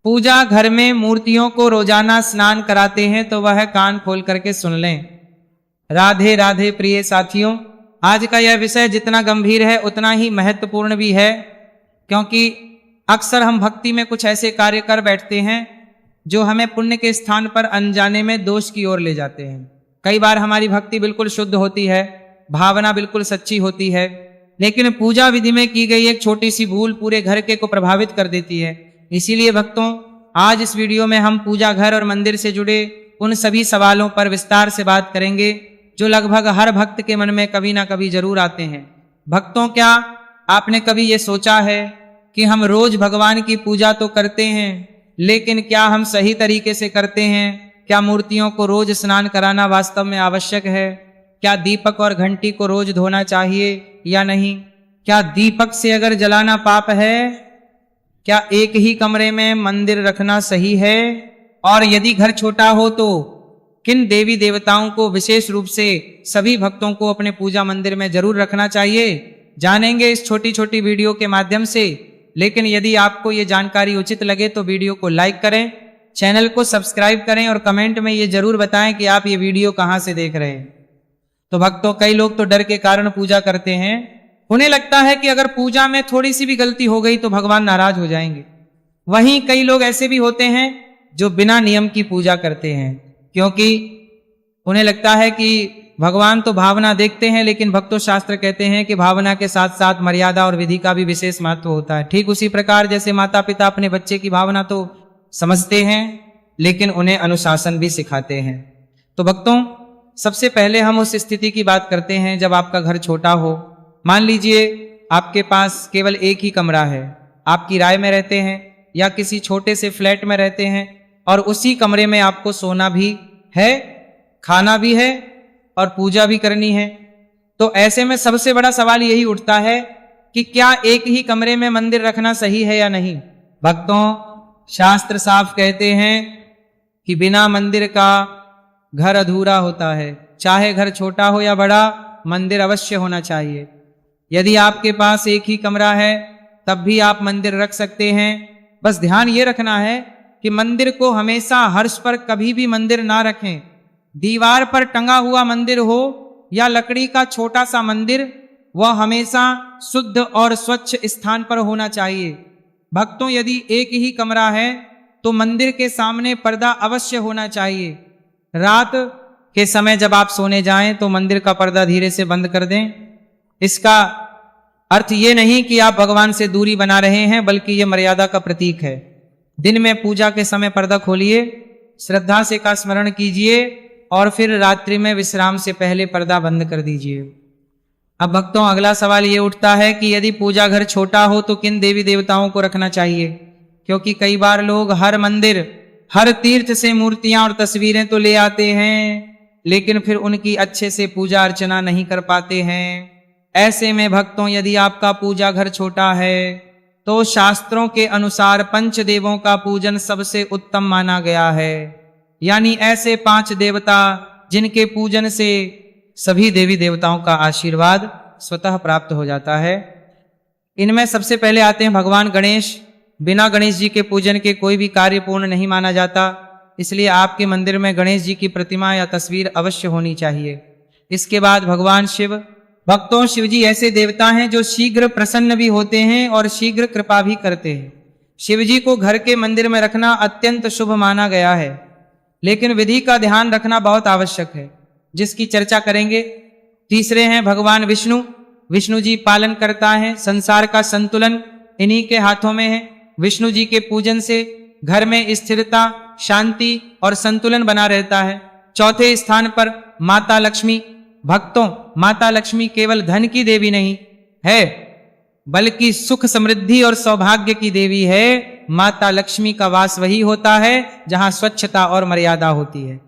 पूजा घर में मूर्तियों को रोजाना स्नान कराते हैं तो वह कान खोल करके सुन लें। राधे राधे प्रिय साथियों, आज का यह विषय जितना गंभीर है उतना ही महत्वपूर्ण भी है, क्योंकि अक्सर हम भक्ति में कुछ ऐसे कार्य कर बैठते हैं जो हमें पुण्य के स्थान पर अनजाने में दोष की ओर ले जाते हैं। कई बार हमारी भक्ति बिल्कुल शुद्ध होती है, भावना बिल्कुल सच्ची होती है, लेकिन पूजा विधि में की गई एक छोटी सी भूल पूरे घर के को प्रभावित कर देती है। इसीलिए भक्तों, आज इस वीडियो में हम पूजा घर और मंदिर से जुड़े उन सभी सवालों पर विस्तार से बात करेंगे जो लगभग हर भक्त के मन में कभी ना कभी जरूर आते हैं। भक्तों, क्या आपने कभी ये सोचा है कि हम रोज भगवान की पूजा तो करते हैं, लेकिन क्या हम सही तरीके से करते हैं? क्या मूर्तियों को रोज स्नान कराना वास्तव में आवश्यक है? क्या दीपक और घंटी को रोज धोना चाहिए या नहीं? क्या दीपक से अगर जलाना पाप है? क्या एक ही कमरे में मंदिर रखना सही है? और यदि घर छोटा हो तो किन देवी देवताओं को विशेष रूप से सभी भक्तों को अपने पूजा मंदिर में जरूर रखना चाहिए? जानेंगे इस छोटी छोटी वीडियो के माध्यम से। लेकिन यदि आपको ये जानकारी उचित लगे तो वीडियो को लाइक करें, चैनल को सब्सक्राइब करें और कमेंट में ये जरूर बताएं कि आप ये वीडियो कहां से देख रहे हैं। तो भक्तों, कई लोग तो डर के कारण पूजा करते हैं। उन्हें लगता है कि अगर पूजा में थोड़ी सी भी गलती हो गई तो भगवान नाराज हो जाएंगे। वहीं कई लोग ऐसे भी होते हैं जो बिना नियम की पूजा करते हैं, क्योंकि उन्हें लगता है कि भगवान तो भावना देखते हैं, लेकिन भक्तों शास्त्र कहते हैं कि भावना के साथ साथ मर्यादा और विधि का भी विशेष महत्व होता है। ठीक उसी प्रकार जैसे माता पिता अपने बच्चे की भावना तो समझते हैं, लेकिन उन्हें अनुशासन भी सिखाते हैं। तो भक्तों, सबसे पहले हम उस स्थिति की बात करते हैं जब आपका घर छोटा हो। मान लीजिए आपके पास केवल एक ही कमरा है, आप किराए में रहते हैं या किसी छोटे से फ्लैट में रहते हैं और उसी कमरे में आपको सोना भी है, खाना भी है और पूजा भी करनी है। तो ऐसे में सबसे बड़ा सवाल यही उठता है कि क्या एक ही कमरे में मंदिर रखना सही है या नहीं? भक्तों, शास्त्र साफ कहते हैं कि बिना मंदिर का घर अधूरा होता है। चाहे घर छोटा हो या बड़ा, मंदिर अवश्य होना चाहिए। यदि आपके पास एक ही कमरा है तब भी आप मंदिर रख सकते हैं। बस ध्यान ये रखना है कि मंदिर को हमेशा हर्ष पर कभी भी मंदिर ना रखें। दीवार पर टंगा हुआ मंदिर हो या लकड़ी का छोटा सा मंदिर, वह हमेशा शुद्ध और स्वच्छ स्थान पर होना चाहिए। भक्तों, यदि एक ही कमरा है तो मंदिर के सामने पर्दा अवश्य होना चाहिए। रात के समय जब आप सोने जाएं तो मंदिर का पर्दा धीरे से बंद कर दें। इसका अर्थ ये नहीं कि आप भगवान से दूरी बना रहे हैं, बल्कि यह मर्यादा का प्रतीक है। दिन में पूजा के समय पर्दा खोलिए, श्रद्धा से का स्मरण कीजिए और फिर रात्रि में विश्राम से पहले पर्दा बंद कर दीजिए। अब भक्तों, अगला सवाल ये उठता है कि यदि पूजा घर छोटा हो तो किन देवी देवताओं को रखना चाहिए? क्योंकि कई बार लोग हर मंदिर, हर तीर्थ से मूर्तियां और तस्वीरें तो ले आते हैं, लेकिन फिर उनकी अच्छे से पूजा अर्चना नहीं कर पाते हैं। ऐसे में भक्तों, यदि आपका पूजा घर छोटा है तो शास्त्रों के अनुसार पंचदेवों का पूजन सबसे उत्तम माना गया है। यानी ऐसे 5 देवता जिनके पूजन से सभी देवी देवताओं का आशीर्वाद स्वतः प्राप्त हो जाता है। इनमें सबसे पहले आते हैं भगवान गणेश। बिना गणेश जी के पूजन के कोई भी कार्य पूर्ण नहीं माना जाता, इसलिए आपके मंदिर में गणेश जी की प्रतिमा या तस्वीर अवश्य होनी चाहिए। इसके बाद भगवान शिव। भक्तों, शिव जी ऐसे देवता हैं जो शीघ्र प्रसन्न भी होते हैं और शीघ्र कृपा भी करते हैं। शिव जी को घर के मंदिर में रखना अत्यंत शुभ माना गया है, लेकिन विधि का ध्यान रखना बहुत आवश्यक है, जिसकी चर्चा करेंगे। तीसरे हैं भगवान विष्णु। विष्णु जी पालन करता है, संसार का संतुलन इन्हीं के हाथों में है। विष्णु जी के पूजन से घर में स्थिरता, शांति और संतुलन बना रहता है। चौथे स्थान पर माता लक्ष्मी। भक्तों, माता लक्ष्मी केवल धन की देवी नहीं है, बल्कि सुख, समृद्धि और सौभाग्य की देवी है। माता लक्ष्मी का वास वही होता है जहां स्वच्छता और मर्यादा होती है।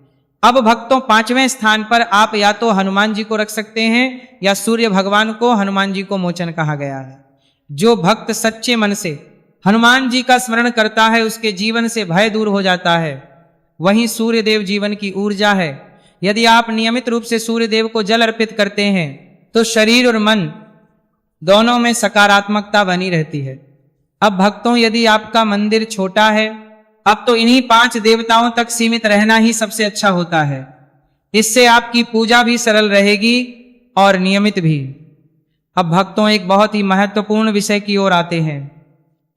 अब भक्तों, 5वें स्थान पर आप या तो हनुमान जी को रख सकते हैं या सूर्य भगवान को। हनुमान जी को मोचन कहा गया है। जो भक्त सच्चे मन से हनुमान जी का स्मरण करता है उसके जीवन से भय दूर हो जाता है। वहीं सूर्य देव जीवन की ऊर्जा है। यदि आप नियमित रूप से सूर्य देव को जल अर्पित करते हैं तो शरीर और मन दोनों में सकारात्मकता बनी रहती है। अब भक्तों, यदि आपका मंदिर छोटा है अब तो इन्हीं 5 देवताओं तक सीमित रहना ही सबसे अच्छा होता है। इससे आपकी पूजा भी सरल रहेगी और नियमित भी। अब भक्तों, एक बहुत ही महत्वपूर्ण विषय की ओर आते हैं,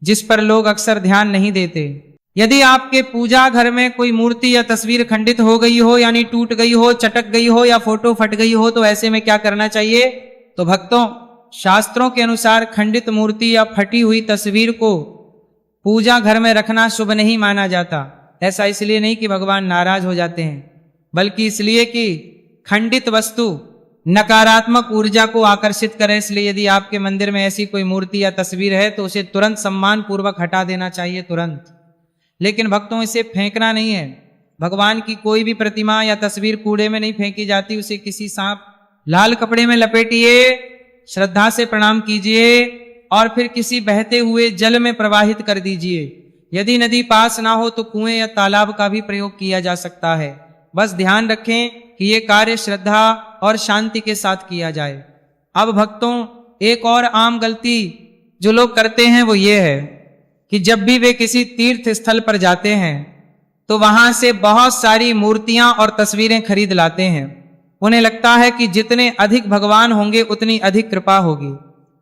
जिस पर लोग अक्सर ध्यान नहीं देते। यदि आपके पूजा घर में कोई मूर्ति या तस्वीर खंडित हो गई हो, यानी टूट गई हो, चटक गई हो या फोटो फट गई हो, तो ऐसे में क्या करना चाहिए? तो भक्तों, शास्त्रों के अनुसार खंडित मूर्ति या फटी हुई तस्वीर को पूजा घर में रखना शुभ नहीं माना जाता। ऐसा इसलिए नहीं कि भगवान नाराज हो जाते हैं, बल्कि इसलिए कि खंडित वस्तु नकारात्मक ऊर्जा को आकर्षित करे। इसलिए यदि आपके मंदिर में ऐसी कोई मूर्ति या तस्वीर है तो उसे तुरंत सम्मान पूर्वक हटा देना चाहिए, तुरंत। लेकिन भक्तों, इसे फेंकना नहीं है। भगवान की कोई भी प्रतिमा या तस्वीर कूड़े में नहीं फेंकी जाती। उसे किसी सांप लाल कपड़े में लपेटिए, श्रद्धा से प्रणाम कीजिए और फिर किसी बहते हुए जल में प्रवाहित कर दीजिए। यदि नदी पास ना हो तो कुएं या तालाब का भी प्रयोग किया जा सकता है। बस ध्यान रखें कि ये कार्य श्रद्धा और शांति के साथ किया जाए। अब भक्तों, एक और आम गलती जो लोग करते हैं वो ये है कि जब भी वे किसी तीर्थ स्थल पर जाते हैं तो वहां से बहुत सारी मूर्तियां और तस्वीरें खरीद लाते हैं। उन्हें लगता है कि जितने अधिक भगवान होंगे उतनी अधिक कृपा होगी।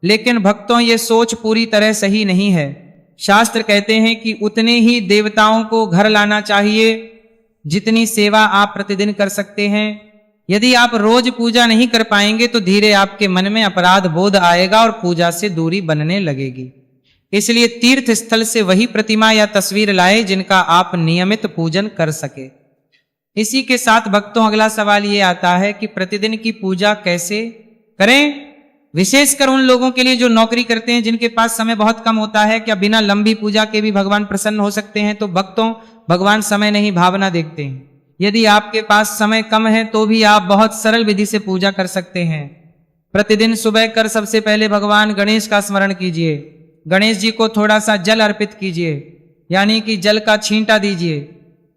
लेकिन भक्तों, ये सोच पूरी तरह सही नहीं है। शास्त्र कहते हैं कि उतने ही देवताओं को घर लाना चाहिए जितनी सेवा आप प्रतिदिन कर सकते हैं। यदि आप रोज पूजा नहीं कर पाएंगे तो धीरे आपके मन में अपराध बोध आएगा और पूजा से दूरी बनने लगेगी। इसलिए तीर्थ स्थल से वही प्रतिमा या तस्वीर लाए जिनका आप नियमित पूजन कर सके। इसी के साथ भक्तों, अगला सवाल ये आता है कि प्रतिदिन की पूजा कैसे करें, विशेषकर उन लोगों के लिए जो नौकरी करते हैं, जिनके पास समय बहुत कम होता है। क्या बिना लंबी पूजा के भी भगवान प्रसन्न हो सकते हैं? तो भक्तों, भगवान समय नहीं भावना देखते हैं। यदि आपके पास समय कम है तो भी आप बहुत सरल विधि से पूजा कर सकते हैं। प्रतिदिन सुबह कर सबसे पहले भगवान गणेश का स्मरण कीजिए। गणेश जी को थोड़ा सा जल अर्पित कीजिए, यानी कि जल का छींटा दीजिए।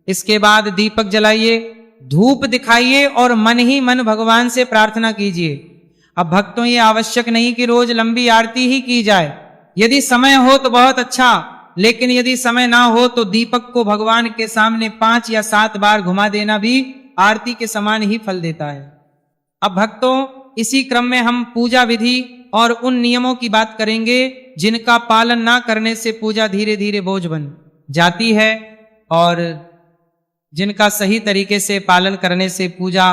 इसके बाद दीपक जलाइए, धूप दिखाइए और मन ही मन भगवान से प्रार्थना कीजिए। अब भक्तों, ये आवश्यक नहीं कि रोज लंबी आरती ही की जाए। यदि समय हो तो बहुत अच्छा, लेकिन यदि समय ना हो तो दीपक को भगवान के सामने 5 या 7 बार घुमा देना भी आरती के समान ही फल देता है। अब भक्तों, इसी क्रम में हम पूजा विधि और उन नियमों की बात करेंगे जिनका पालन ना करने से पूजा धीरे धीरे बोझ बन जाती है और जिनका सही तरीके से पालन करने से पूजा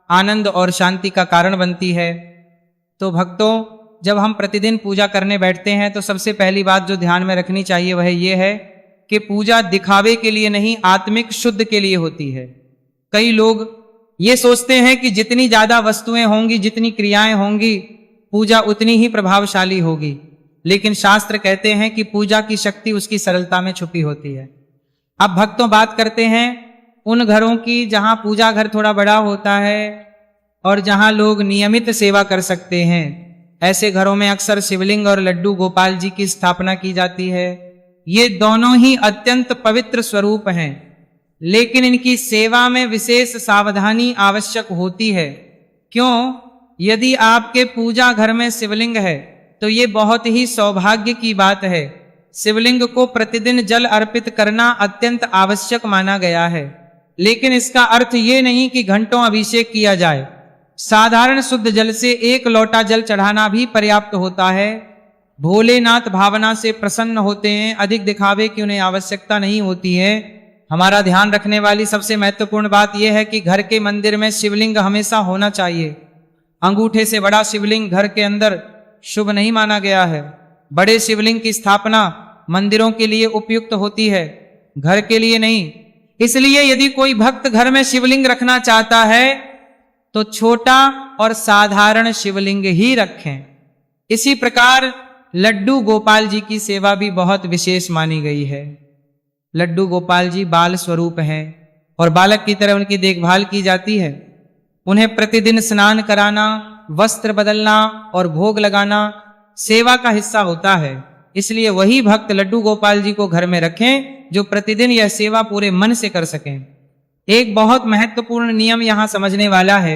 आनंद और शांति का कारण बनती है। तो भक्तों, जब हम प्रतिदिन पूजा करने बैठते हैं तो सबसे पहली बात जो ध्यान में रखनी चाहिए वह ये है कि पूजा दिखावे के लिए नहीं, आत्मिक शुद्ध के लिए होती है। कई लोग ये सोचते हैं कि जितनी ज्यादा वस्तुएं होंगी, जितनी क्रियाएं होंगी, पूजा उतनी ही प्रभावशाली होगी। लेकिन शास्त्र कहते हैं कि पूजा की शक्ति उसकी सरलता में छुपी होती है। अब भक्तों, बात करते हैं उन घरों की जहां पूजा घर थोड़ा बड़ा होता है और जहां लोग नियमित सेवा कर सकते हैं। ऐसे घरों में अक्सर शिवलिंग और लड्डू गोपाल जी की स्थापना की जाती है। ये दोनों ही अत्यंत पवित्र स्वरूप हैं, लेकिन इनकी सेवा में विशेष सावधानी आवश्यक होती है। क्यों? यदि आपके पूजा घर में शिवलिंग है तो ये बहुत ही सौभाग्य की बात है। शिवलिंग को प्रतिदिन जल अर्पित करना अत्यंत आवश्यक माना गया है, लेकिन इसका अर्थ ये नहीं कि घंटों अभिषेक किया जाए। साधारण शुद्ध जल से 1 लोटा जल चढ़ाना भी पर्याप्त होता है। भोलेनाथ भावना से प्रसन्न होते हैं, अधिक दिखावे की उन्हें आवश्यकता नहीं होती है। हमारा ध्यान रखने वाली सबसे महत्वपूर्ण बात यह है कि घर के मंदिर में शिवलिंग हमेशा होना चाहिए। अंगूठे से बड़ा शिवलिंग घर के अंदर शुभ नहीं माना गया है। बड़े शिवलिंग की स्थापना मंदिरों के लिए उपयुक्त होती है, घर के लिए नहीं। इसलिए यदि कोई भक्त घर में शिवलिंग रखना चाहता है तो छोटा और साधारण शिवलिंग ही रखें। इसी प्रकार लड्डू गोपाल जी की सेवा भी बहुत विशेष मानी गई है। लड्डू गोपाल जी बाल स्वरूप हैं और बालक की तरह उनकी देखभाल की जाती है। उन्हें प्रतिदिन स्नान कराना, वस्त्र बदलना और भोग लगाना सेवा का हिस्सा होता है। इसलिए वही भक्त लड्डू गोपाल जी को घर में रखें जो प्रतिदिन यह सेवा पूरे मन से कर सकें। एक बहुत महत्वपूर्ण नियम यहां समझने वाला है।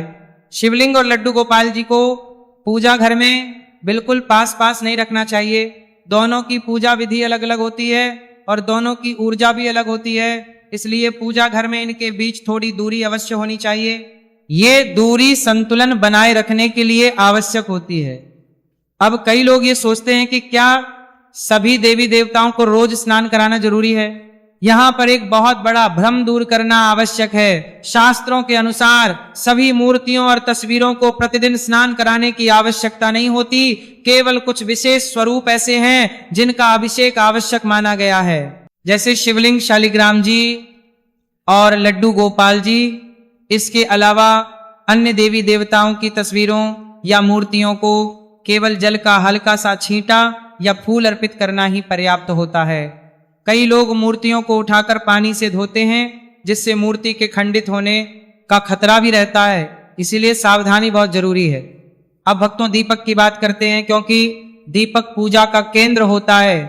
शिवलिंग और लड्डू गोपाल जी को पूजा घर में बिल्कुल पास पास नहीं रखना चाहिए। दोनों की पूजा विधि अलग अलग होती है और दोनों की ऊर्जा भी अलग होती है, इसलिए पूजा घर में इनके बीच थोड़ी दूरी अवश्य होनी चाहिए। ये दूरी संतुलन बनाए रखने के लिए आवश्यक होती है। अब कई लोग ये सोचते हैं कि क्या सभी देवी देवताओं को रोज स्नान कराना जरूरी है? यहां पर एक बहुत बड़ा भ्रम दूर करना आवश्यक है। शास्त्रों के अनुसार सभी मूर्तियों और तस्वीरों को प्रतिदिन स्नान कराने की आवश्यकता नहीं होती। केवल कुछ विशेष स्वरूप ऐसे हैं जिनका अभिषेक आवश्यक माना गया है, जैसे शिवलिंग शालिग्राम जी और लड्डू गोपाल जी। इसके अलावा अन्य देवी देवताओं की तस्वीरों या मूर्तियों को केवल जल का हल्का सा छींटा या फूल अर्पित करना ही पर्याप्त होता है। कई लोग मूर्तियों को उठाकर पानी से धोते हैं, जिससे मूर्ति के खंडित होने का खतरा भी रहता है, इसीलिए सावधानी बहुत जरूरी है। अब भक्तों दीपक की बात करते हैं, क्योंकि दीपक पूजा का केंद्र होता है।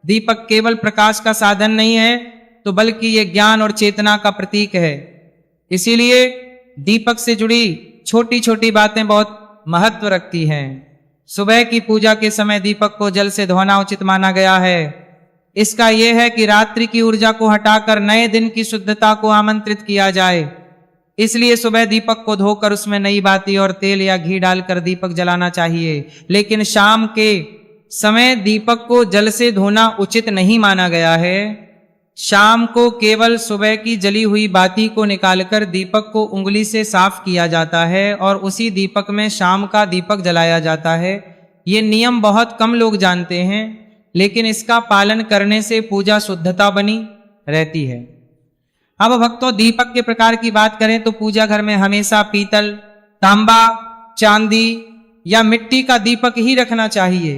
दीपक केवल प्रकाश का साधन नहीं है, तो बल्कि ये ज्ञान और चेतना का प्रतीक है। इसीलिए दीपक से जुड़ी छोटी छोटी बातें बहुत महत्व रखती हैं। सुबह की पूजा के समय दीपक को जल से धोना उचित माना गया है। इसका यह है कि रात्रि की ऊर्जा को हटाकर नए दिन की शुद्धता को आमंत्रित किया जाए। इसलिए सुबह दीपक को धोकर उसमें नई बाती और तेल या घी डालकर दीपक जलाना चाहिए। लेकिन शाम के समय दीपक को जल से धोना उचित नहीं माना गया है। शाम को केवल सुबह की जली हुई बाती को निकालकर दीपक को उंगली से साफ किया जाता है और उसी दीपक में शाम का दीपक जलाया जाता है। ये नियम बहुत कम लोग जानते हैं, लेकिन इसका पालन करने से पूजा शुद्धता बनी रहती है। अब भक्तों दीपक के प्रकार की बात करें तो पूजा घर में हमेशा पीतल, तांबा, चांदी या मिट्टी का दीपक ही रखना चाहिए।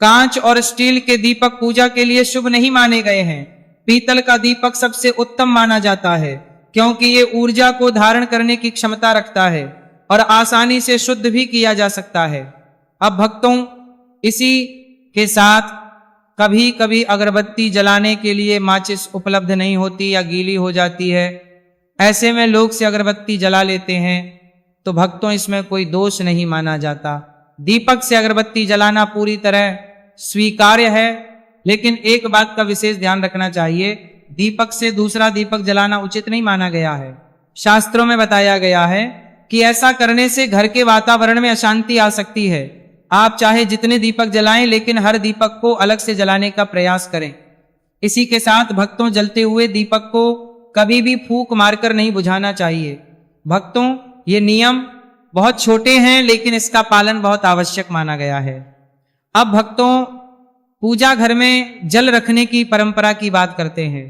कांच और स्टील के दीपक पूजा के लिए शुभ नहीं माने गए हैं। पीतल का दीपक सबसे उत्तम माना जाता है, क्योंकि ये ऊर्जा को धारण करने की क्षमता रखता है और आसानी से शुद्ध भी किया जा सकता है। अब भक्तों इसी के साथ कभी कभी अगरबत्ती जलाने के लिए माचिस उपलब्ध नहीं होती या गीली हो जाती है। ऐसे में लोग से अगरबत्ती जला लेते हैं, तो भक्तों इसमें कोई दोष नहीं माना जाता। दीपक से अगरबत्ती जलाना पूरी तरह स्वीकार्य है, लेकिन एक बात का विशेष ध्यान रखना चाहिए, दीपक से दूसरा दीपक जलाना उचित नहीं माना गया है। शास्त्रों में बताया गया है कि ऐसा करने से घर के वातावरण में अशांति आ सकती है। आप चाहे जितने दीपक जलाएं, लेकिन हर दीपक को अलग से जलाने का प्रयास करें। इसी के साथ भक्तों जलते हुए दीपक को कभी भी फूंक मारकर नहीं बुझाना चाहिए। भक्तों ये नियम बहुत छोटे हैं, लेकिन इसका पालन बहुत आवश्यक माना गया है। अब भक्तों पूजा घर में जल रखने की परंपरा की बात करते हैं।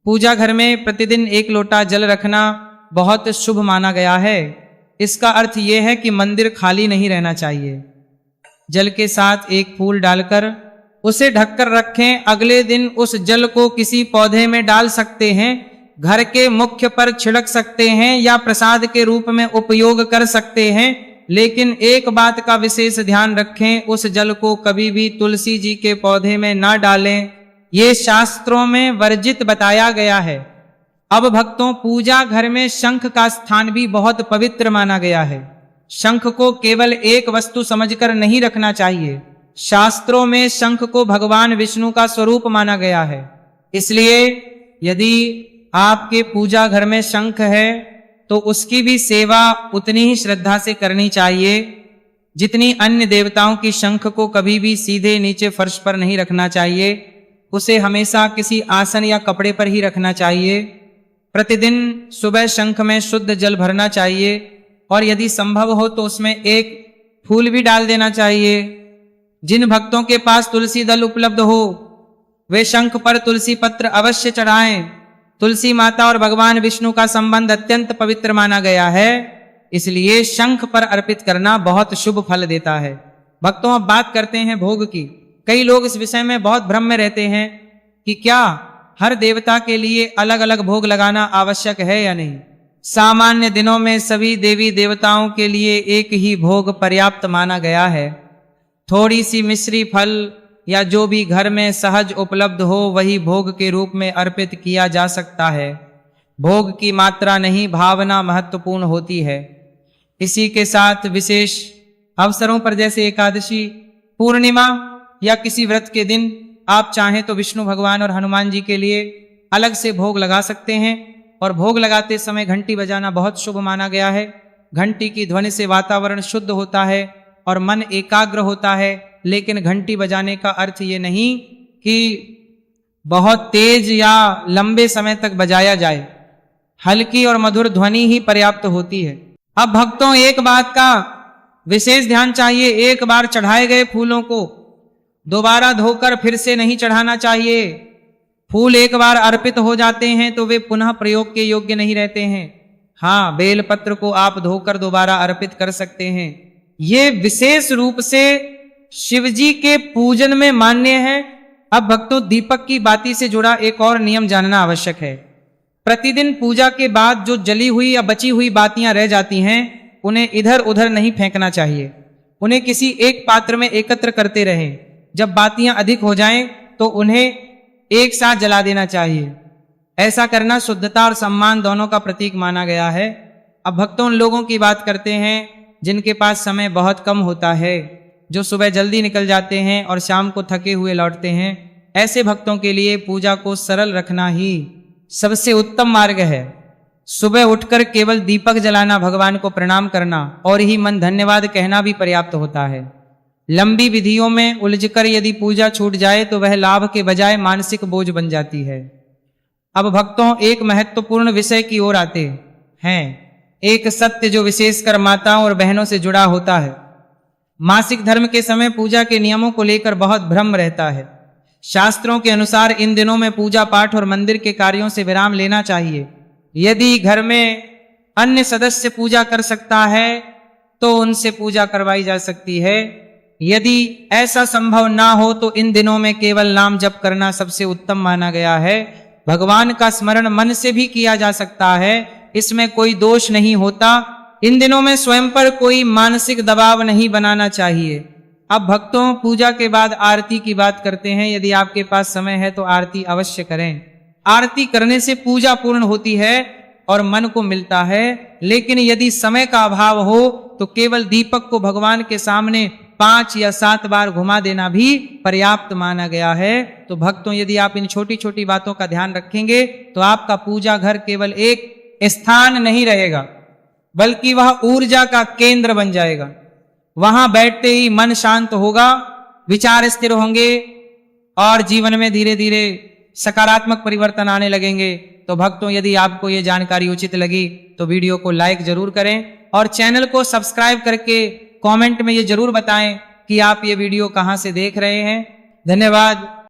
पूजा घर में प्रतिदिन 1 लोटा जल रखना बहुत शुभ माना गया है। इसका अर्थ यह है कि मंदिर खाली नहीं रहना चाहिए। जल के साथ एक फूल डालकर उसे ढककर रखें। अगले दिन उस जल को किसी पौधे में डाल सकते हैं, घर के मुख्य पर छिड़क सकते हैं या प्रसाद के रूप में उपयोग कर सकते हैं। लेकिन एक बात का विशेष ध्यान रखें, उस जल को कभी भी तुलसी जी के पौधे में ना डालें। ये शास्त्रों में वर्जित बताया गया है। अब भक्तों पूजा घर में शंख का स्थान भी बहुत पवित्र माना गया है। शंख को केवल एक वस्तु समझकर नहीं रखना चाहिए। शास्त्रों में शंख को भगवान विष्णु का स्वरूप माना गया है। इसलिए यदि आपके पूजा घर में शंख है तो उसकी भी सेवा उतनी ही श्रद्धा से करनी चाहिए जितनी अन्य देवताओं की शंख को कभी भी सीधे नीचे फर्श पर नहीं रखना चाहिए। उसे हमेशा किसी आसन या कपड़े पर ही रखना चाहिए। प्रतिदिन सुबह शंख में शुद्ध जल भरना चाहिए और यदि संभव हो तो उसमें एक फूल भी डाल देना चाहिए। जिन भक्तों के पास तुलसी दल उपलब्ध हो वे शंख पर तुलसी पत्र अवश्य चढ़ाएं। तुलसी माता और भगवान विष्णु का संबंध अत्यंत पवित्र माना गया है, इसलिए शंख पर अर्पित करना बहुत शुभ फल देता है। भक्तों अब बात करते हैं भोग की। कई लोग इस विषय में बहुत भ्रम में रहते हैं कि क्या हर देवता के लिए अलग अलग भोग लगाना आवश्यक है या नहीं। सामान्य दिनों में सभी देवी देवताओं के लिए एक ही भोग पर्याप्त माना गया है। थोड़ी सी मिश्री फल या जो भी घर में सहज उपलब्ध हो वही भोग के रूप में अर्पित किया जा सकता है। भोग की मात्रा नहीं, भावना महत्वपूर्ण होती है। इसी के साथ विशेष अवसरों पर जैसे एकादशी, पूर्णिमा या किसी व्रत के दिन आप चाहें तो विष्णु भगवान और हनुमान जी के लिए अलग से भोग लगा सकते हैं। और भोग लगाते समय घंटी बजाना बहुत शुभ माना गया है। घंटी की ध्वनि से वातावरण शुद्ध होता है और मन एकाग्र होता है। लेकिन घंटी बजाने का अर्थ ये नहीं कि बहुत तेज या लंबे समय तक बजाया जाए, हल्की और मधुर ध्वनि ही पर्याप्त होती है। अब भक्तों, एक बात का विशेष ध्यान चाहिए, एक बार चढ़ाए गए फूलों को दोबारा धोकर फिर से नहीं चढ़ाना चाहिए। फूल एक बार अर्पित हो जाते हैं तो वे पुनः प्रयोग के योग्य नहीं रहते हैं। हाँ, बेलपत्र को आप धोकर दोबारा अर्पित कर सकते हैं। ये विशेष रूप से शिवजी के पूजन में मान्य है। अब भक्तों, दीपक की बाती से जुड़ा एक और नियम जानना आवश्यक है। प्रतिदिन पूजा के बाद जो जली हुई या बची हुई बातियां रह जाती हैं, उन्हें इधर उधर नहीं फेंकना चाहिए। उन्हें किसी एक पात्र में एकत्र करते रहें। जब बातियां अधिक हो जाएं तो उन्हें एक साथ जला देना चाहिए। ऐसा करना शुद्धता और सम्मान दोनों का प्रतीक माना गया है। अब भक्तों, उन लोगों की बात करते हैं जिनके पास समय बहुत कम होता है, जो सुबह जल्दी निकल जाते हैं और शाम को थके हुए लौटते हैं। ऐसे भक्तों के लिए पूजा को सरल रखना ही सबसे उत्तम मार्ग है। सुबह उठकर केवल दीपक जलाना, भगवान को प्रणाम करना और ही मन धन्यवाद कहना भी पर्याप्त होता है। लंबी विधियों में उलझकर यदि पूजा छूट जाए तो वह लाभ के बजाय मानसिक बोझ बन जाती है। अब भक्तों, एक महत्वपूर्ण विषय की ओर आते हैं। एक सत्य जो विशेषकर माताओं और बहनों से जुड़ा होता है। मासिक धर्म के समय पूजा के नियमों को लेकर बहुत भ्रम रहता है। शास्त्रों के अनुसार इन दिनों में पूजा पाठ और मंदिर के कार्यों से विराम लेना चाहिए। यदि घर में अन्य सदस्य पूजा कर सकता है तो उनसे पूजा करवाई जा सकती है। यदि ऐसा संभव ना हो तो इन दिनों में केवल नाम जप करना सबसे उत्तम माना गया है। भगवान का स्मरण मन से भी किया जा सकता है, इसमें कोई दोष नहीं होता। इन दिनों में स्वयं पर कोई मानसिक दबाव नहीं बनाना चाहिए। अब भक्तों, पूजा के बाद आरती की बात करते हैं। यदि आपके पास समय है तो आरती अवश्य करें। आरती करने से पूजा पूर्ण होती है और मन को मिलता है। लेकिन यदि समय का अभाव हो तो केवल दीपक को भगवान के सामने 5 या 7 बार घुमा देना भी पर्याप्त माना गया है। तो भक्तों, यदि आप इन छोटी छोटी बातों का ध्यान रखेंगे तो आपका पूजा घर केवल एक स्थान नहीं रहेगा, बल्कि वह ऊर्जा का केंद्र बन जाएगा। वहां बैठते ही मन शांत होगा, विचार स्थिर होंगे और जीवन में धीरे धीरे सकारात्मक परिवर्तन आने लगेंगे। तो भक्तों, यदि आपको ये जानकारी उचित लगी तो वीडियो को लाइक जरूर करें और चैनल को सब्सक्राइब करके कमेंट में ये जरूर बताएं कि आप ये वीडियो कहां से देख रहे हैं। धन्यवाद।